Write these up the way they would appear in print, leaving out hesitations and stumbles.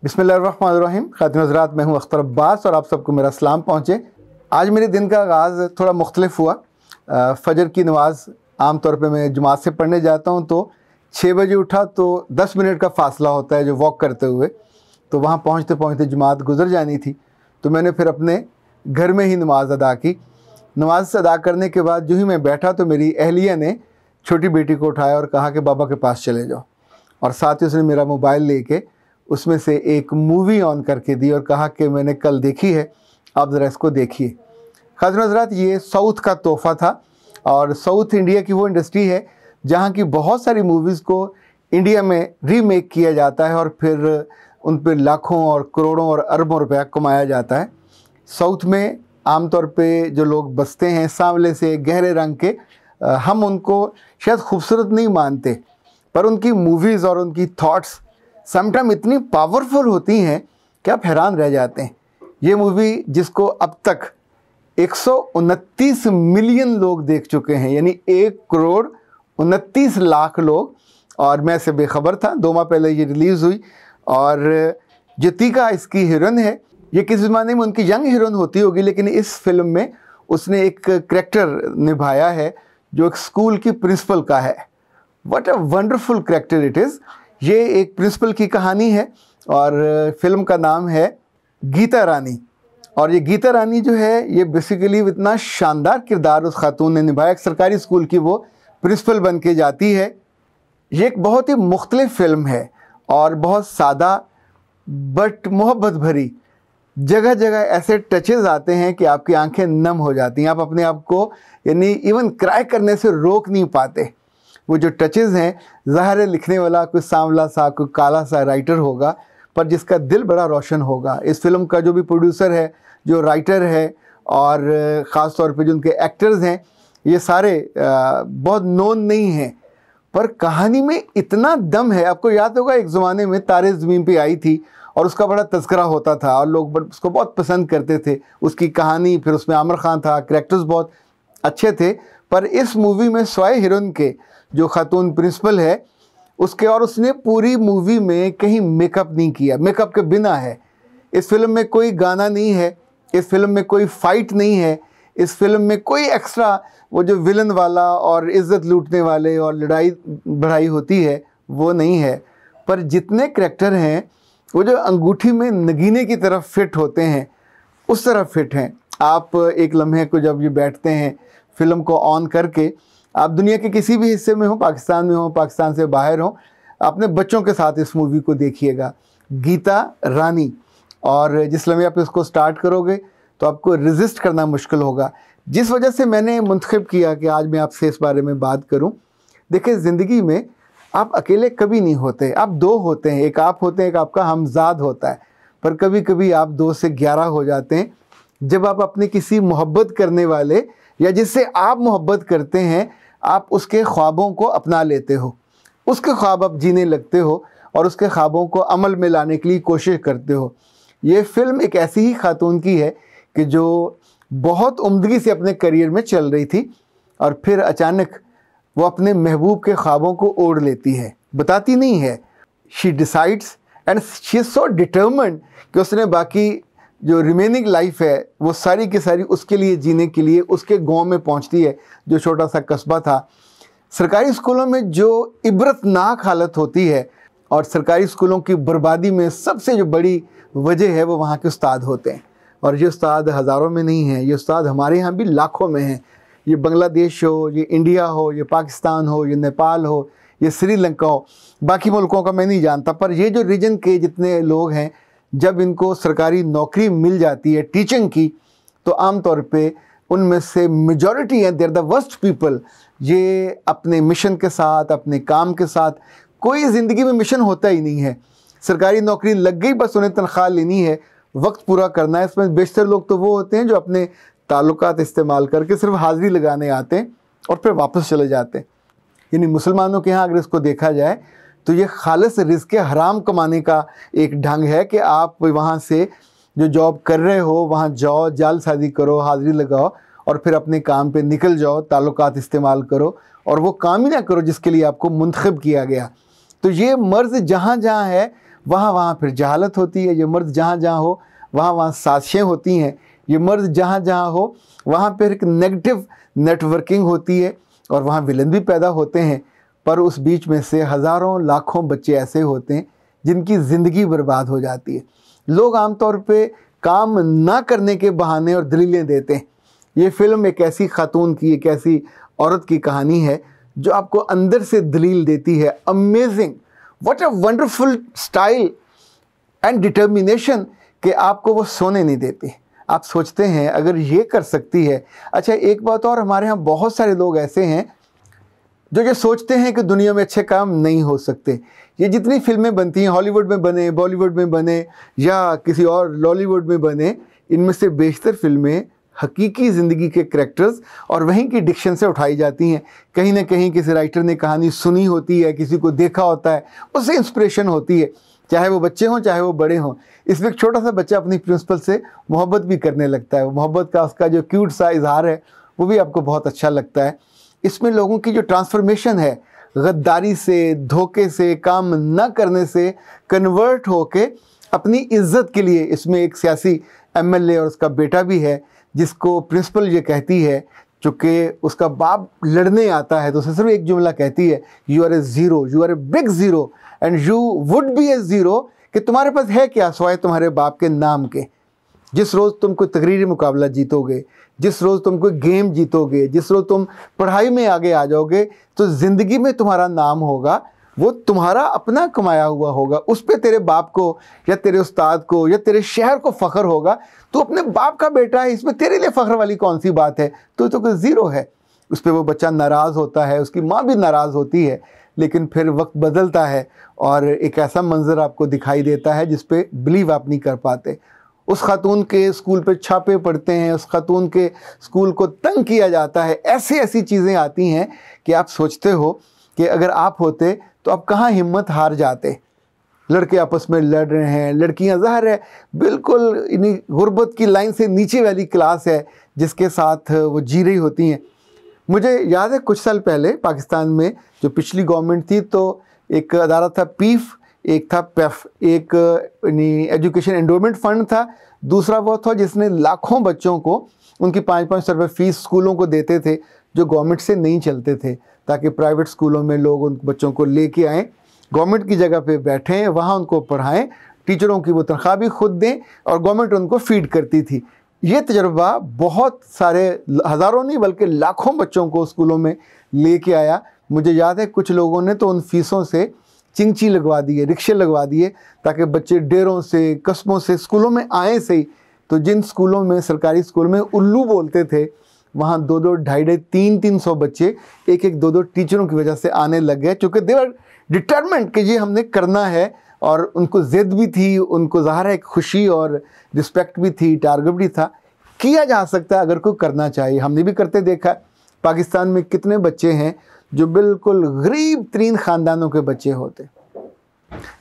बिस्मिल्लाहिर्रहमानिर्रहीम। खातिन हज़रात, मैं हूं अख्तर अब्बास और आप सबको मेरा सलाम पहुँचे। आज मेरे दिन का आगाज़ थोड़ा मुख्तलिफ हुआ। फ़जर की नमाज़ आम तौर पे मैं जमात से पढ़ने जाता हूं तो 6 बजे उठा तो 10 मिनट का फ़ासला होता है जो वॉक करते हुए, तो वहाँ पहुँचते पहुँचते जमात गुज़र जानी थी। तो मैंने फिर अपने घर में ही नमाज़ अदा की। नमाज़ अदा करने के बाद जो ही मैं बैठा तो मेरी अहलिया ने छोटी बेटी को उठाया और कहा कि बाबा के पास चले जाओ, और साथ ही उसने मेरा मोबाइल लेके उसमें से एक मूवी ऑन करके दी और कहा कि मैंने कल देखी है, आप ज़रा इसको देखिए। खातिन हज़रात, ये साउथ का तोहफ़ा था और साउथ इंडिया की वो इंडस्ट्री है जहाँ की बहुत सारी मूवीज़ को इंडिया में रीमेक किया जाता है और फिर उन पर लाखों और करोड़ों और अरबों रुपया कमाया जाता है। साउथ में आम तौर पे जो लोग बसते हैं सांवले से गहरे रंग के, हम उनको शायद खूबसूरत नहीं मानते, पर उनकी मूवीज़ और उनकी थॉट्स समटाइम इतनी पावरफुल होती हैं कि आप हैरान रह जाते हैं। ये मूवी जिसको अब तक 129 मिलियन लोग देख चुके हैं, यानी 1,29,00,000 लोग, और मैं से बेखबर था। 2 माह पहले ये रिलीज़ हुई और ज्योतिका इसकी हीरोइन है। ये किस ज़माने में उनकी यंग हीरोइन होती होगी, लेकिन इस फिल्म में उसने एक करैक्टर निभाया है जो एक स्कूल की प्रिंसिपल का है। What a wonderful character it is. ये एक प्रिंसिपल की कहानी है और फिल्म का नाम है गीता रानी। और ये गीता रानी जो है, ये बेसिकली इतना शानदार किरदार उस खातून ने निभाया। एक सरकारी स्कूल की वो प्रिंसिपल बन के जाती है। ये एक बहुत ही मुख्तलिफ फिल्म है और बहुत सादा बट मोहब्बत भरी। जगह जगह ऐसे टचेज़ आते हैं कि आपकी आंखें नम हो जाती हैं, आप अपने आप को यानी इवन क्राई करने से रोक नहीं पाते। वो जो टचेज़ हैं, ज़ाहिर है लिखने वाला कोई सांवला सा कोई काला सा राइटर होगा, पर जिसका दिल बड़ा रोशन होगा। इस फिल्म का जो भी प्रोड्यूसर है, जो राइटर है और ख़ास तौर पे जो उनके एक्टर्स हैं, ये सारे बहुत नोन नहीं हैं, पर कहानी में इतना दम है। आपको याद होगा एक ज़माने में तारे ज़मीन पे आई थी और उसका बड़ा तज़किरा होता था और लोग उसको बहुत पसंद करते थे, उसकी कहानी। फिर उसमें आमिर खान था, करैक्टर्स बहुत अच्छे थे। पर इस मूवी में स्वाय हीरोइन के जो खातून प्रिंसिपल है उसके, और उसने पूरी मूवी में कहीं मेकअप नहीं किया, मेकअप के बिना है। इस फिल्म में कोई गाना नहीं है, इस फिल्म में कोई फ़ाइट नहीं है, इस फिल्म में कोई एक्स्ट्रा वो जो विलन वाला और इज़्ज़त लूटने वाले और लड़ाई बढ़ाई होती है वो नहीं है। पर जितने करैक्टर हैं वो जो अंगूठी में नगीने की तरफ फिट होते हैं उस तरफ फिट हैं। आप एक लम्हे को जब ये बैठते हैं फिल्म को ऑन करके, आप दुनिया के किसी भी हिस्से में हो, पाकिस्तान में हो, पाकिस्तान से बाहर हो, अपने बच्चों के साथ इस मूवी को देखिएगा, गीता रानी। और जिस लम्हे आप इसको स्टार्ट करोगे तो आपको रेजिस्ट करना मुश्किल होगा। जिस वजह से मैंने मुंतखब किया कि आज मैं आपसे इस बारे में बात करूं। देखिए, ज़िंदगी में आप अकेले कभी नहीं होते, आप 2 होते हैं। एक आप होते हैं, एक आपका हमज़ाद होता है। पर कभी कभी आप 2 से 11 हो जाते हैं जब आप अपने किसी मोहब्बत करने वाले या जिससे आप मोहब्बत करते हैं, आप उसके ख्वाबों को अपना लेते हो, उसके ख्वाब आप जीने लगते हो और उसके ख्वाबों को अमल में लाने के लिए कोशिश करते हो। ये फ़िल्म एक ऐसी ही खातून की है कि जो बहुत उम्दगी से अपने करियर में चल रही थी और फिर अचानक वो अपने महबूब के ख्वाबों को ओढ़ लेती है, बताती नहीं है। She decides and she is so determined कि उसने बाकी जो रिमेनिंग लाइफ है वो सारी की सारी उसके लिए जीने के लिए उसके गांव में पहुंचती है, जो छोटा सा कस्बा था। सरकारी स्कूलों में जो इबरतनाक हालत होती है और सरकारी स्कूलों की बर्बादी में सबसे जो बड़ी वजह है वो वहाँ के उस्ताद होते हैं। और ये उस्ताद हज़ारों में नहीं हैं, ये उस्ताद हमारे यहाँ भी लाखों में हैं। ये बांग्लादेश हो, ये इंडिया हो, ये पाकिस्तान हो, ये नेपाल हो, ये श्रीलंका हो, बाकी मुल्कों का मैं नहीं जानता, पर ये जो रीजन के जितने लोग हैं, जब इनको सरकारी नौकरी मिल जाती है टीचिंग की, तो आम तौर पे उनमें से मेजॉरिटी हैं, they are the worst people. ये अपने मिशन के साथ, अपने काम के साथ, कोई ज़िंदगी में मिशन होता ही नहीं है। सरकारी नौकरी लग गई, बस उन्हें तनख्वाह लेनी है, वक्त पूरा करना है। इसमें बेशतर लोग तो वो होते हैं जो अपने ताल्लुकात इस्तेमाल करके सिर्फ हाज़िरी लगाने आते हैं और फिर वापस चले जाते हैं। यानी मुसलमानों के यहाँ अगर इसको देखा जाए तो ये खालिस रिज़्क़ हराम कमाने का एक ढंग है कि आप वहाँ से जो जॉब कर रहे हो वहाँ जाओ, जालसाजी करो, हाज़िरी लगाओ और फिर अपने काम पे निकल जाओ, ताल्लुकात इस्तेमाल करो और वो काम ही ना करो जिसके लिए आपको मुंतखब किया गया। तो ये मर्ज़ जहाँ जहाँ है वहाँ वहाँ फिर जहालत होती है। ये मर्द जहाँ जहाँ हो वहाँ वहाँ साजिशें होती हैं। ये मर्द जहाँ जहाँ हो वहाँ पर एक नेगेटिव नेटवर्किंग होती है और वहाँ विलन भी पैदा होते हैं। पर उस बीच में से हज़ारों लाखों बच्चे ऐसे होते हैं जिनकी ज़िंदगी बर्बाद हो जाती है। लोग आमतौर पे काम ना करने के बहाने और दलीलें देते हैं। ये फिल्म एक ऐसी खातून की, एक ऐसी औरत की कहानी है जो आपको अंदर से दलील देती है। Amazing, what a wonderful style and determination कि आपको वो सोने नहीं देती। आप सोचते हैं अगर ये कर सकती है। अच्छा, एक बात और, हमारे यहाँ बहुत सारे लोग ऐसे हैं जो ये सोचते हैं कि दुनिया में अच्छे काम नहीं हो सकते। ये जितनी फिल्में बनती हैं, हॉलीवुड में बने, बॉलीवुड में बने या किसी और लॉलीवुड में बने, इनमें से बेशतर फिल्में हकीकी ज़िंदगी के करैक्टर्स और वहीं की डिक्शन से उठाई जाती हैं। कहीं ना कहीं किसी राइटर ने कहानी सुनी होती है, किसी को देखा होता है, उससे इंस्पिरेशन होती है, चाहे वो बच्चे हों चाहे वो बड़े हों। इसमें एक छोटा सा बच्चा अपनी प्रिंसिपल से मोहब्बत भी करने लगता है। मोहब्बत का उसका जो क्यूट सा इजहार है वो भी आपको बहुत अच्छा लगता है। इसमें लोगों की जो ट्रांसफॉर्मेशन है, गद्दारी से, धोखे से, काम न करने से कन्वर्ट होके अपनी इज्जत के लिए, इसमें एक सियासी एमएलए और उसका बेटा भी है जिसको प्रिंसिपल ये कहती है, चूँकि उसका बाप लड़ने आता है तो उसे सिर्फ एक जुमला कहती है, you are a zero, you are a big zero and you would be a zero, कि तुम्हारे पास है क्या सिवाय तुम्हारे बाप के नाम के। जिस रोज़ तुम कोई तकरीरी मुकाबला जीतोगे, जिस रोज़ तुम कोई गेम जीतोगे, जिस रोज़ तुम पढ़ाई में आगे आ जाओगे, तो ज़िंदगी में तुम्हारा नाम होगा, वो तुम्हारा अपना कमाया हुआ होगा। उस पर तेरे बाप को या तेरे उस्ताद को या तेरे शहर को फ़ख्र होगा। तो अपने बाप का बेटा है, इसमें तेरे लिए फ़ख्र वाली कौन सी बात है? तो कोई ज़ीरो है। उस पर वो बच्चा नाराज़ होता है, उसकी माँ भी नाराज़ होती है, लेकिन फिर वक्त बदलता है और एक ऐसा मंज़र आपको दिखाई देता है जिस पे बिलीव आप नहीं कर पाते। उस खातून के स्कूल पे छापे पड़ते हैं, उस खातून के स्कूल को तंग किया जाता है, ऐसी ऐसी चीज़ें आती हैं कि आप सोचते हो कि अगर आप होते तो आप कहाँ हिम्मत हार जाते। लड़के आपस में लड़ रहे हैं, लड़कियां ज़ाहिर है बिल्कुल इन्हीं गुर्बत की लाइन से नीचे वाली क्लास है जिसके साथ वो जी रही होती हैं। मुझे याद है कुछ साल पहले पाकिस्तान में जो पिछली गवर्नमेंट थी, तो एक अदारा था पीफ, एक था पेफ, एक एजुकेशन एंडोमेंट फ़ंड था, दूसरा वो था जिसने लाखों बच्चों को उनकी 500-500 रुपये फ़ीस स्कूलों को देते थे जो गवर्नमेंट से नहीं चलते थे, ताकि प्राइवेट स्कूलों में लोग उन बच्चों को लेके आएँ, गवर्नमेंट की जगह पे बैठें, वहाँ उनको पढ़ाएं, टीचरों की वो तनख्वाह भी खुद दें और गवर्नमेंट उनको फ़ीड करती थी। ये तजर्बा बहुत सारे, हज़ारों नहीं बल्कि लाखों बच्चों को स्कूलों में लेके आया। मुझे याद है कुछ लोगों ने तो उन फीसों से चिंची लगवा दिए, रिक्शे लगवा दिए, ताकि बच्चे डेरों से, कस्बों से स्कूलों में आए सही। तो जिन स्कूलों में, सरकारी स्कूल में उल्लू बोलते थे, वहाँ 2-2, 250, 300 बच्चे एक एक 2-2 टीचरों की वजह से आने लग गए, चूँकि दे वर डिटरमेंट कि ये हमने करना है। और उनको ज़िद भी थी, उनको ज़ाहिर है खुशी और रिस्पेक्ट भी थी, टारगेट भी था। किया जा सकता है अगर कोई करना चाहिए, हमने भी करते देखा। पाकिस्तान में कितने बच्चे हैं जो बिल्कुल गरीब तरीन ख़ानदानों के बच्चे होते,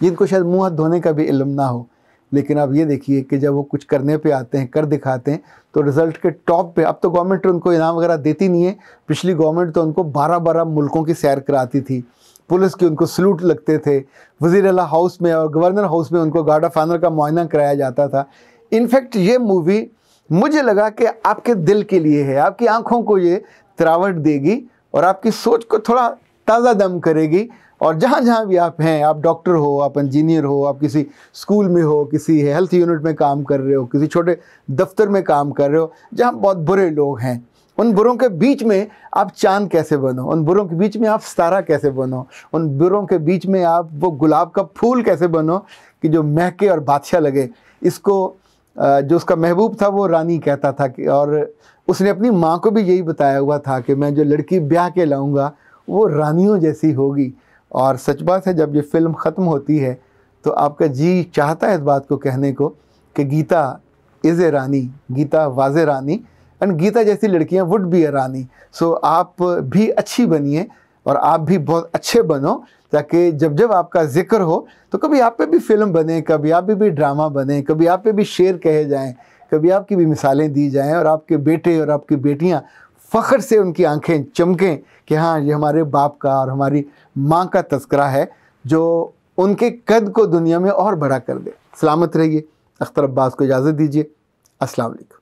जिनको शायद मुँह हाथ धोने का भी इल्म ना हो, लेकिन आप ये देखिए कि जब वो कुछ करने पे आते हैं, कर दिखाते हैं, तो रिज़ल्ट के टॉप पे। अब तो गवर्नमेंट उनको इनाम वगैरह देती नहीं है, पिछली गवर्नमेंट तो उनको 12-12 मुल्कों की सैर कराती थी, पुलिस की उनको सलूट लगते थे, वज़ीर आला हाउस में और गवर्नर हाउस में उनको गार्ड ऑफ ऑनर का मुआयना कराया जाता था। इनफैक्ट ये मूवी मुझे लगा कि आपके दिल के लिए है, आपकी आँखों को ये तरावट देगी और आपकी सोच को थोड़ा ताज़ा दम करेगी। और जहाँ जहाँ भी आप हैं, आप डॉक्टर हो, आप इंजीनियर हो, आप किसी स्कूल में हो, किसी हेल्थ यूनिट में काम कर रहे हो, किसी छोटे दफ्तर में काम कर रहे हो जहाँ बहुत बुरे लोग हैं, उन बुरों के बीच में आप चांद कैसे बनो, उन बुरों के बीच में आप सितारा कैसे बनो, उन बुरों के बीच में आप वो गुलाब का फूल कैसे बनो कि जो महके और बादशाह लगे। इसको जो उसका महबूब था वो रानी कहता था कि, और उसने अपनी माँ को भी यही बताया हुआ था कि मैं जो लड़की ब्याह के लाऊंगा वो रानियों जैसी होगी। और सच बात है, जब ये फ़िल्म ख़त्म होती है तो आपका जी चाहता है इस बात को कहने को कि Geeta is a rani, Geeta was a rani, and Geeta जैसी लड़कियां वुड बी ए रानी। सो आप भी अच्छी बनिए और आप भी बहुत अच्छे बनो, ताकि जब जब आपका जिक्र हो तो कभी आप पे भी फ़िल्म बने, कभी आप पे भी ड्रामा बने, कभी आप पे भी शेर कहे जाएं, कभी आपकी भी मिसालें दी जाएं और आपके बेटे और आपकी बेटियां फ़ख्र से उनकी आंखें चमकें कि हाँ, ये हमारे बाप का और हमारी माँ का तस्करा है जो उनके कद को दुनिया में और बड़ा कर दे। सलामत रहिए। अख्तर अब्बास को इजाज़त दीजिए। अस्सलाम वालेकुम।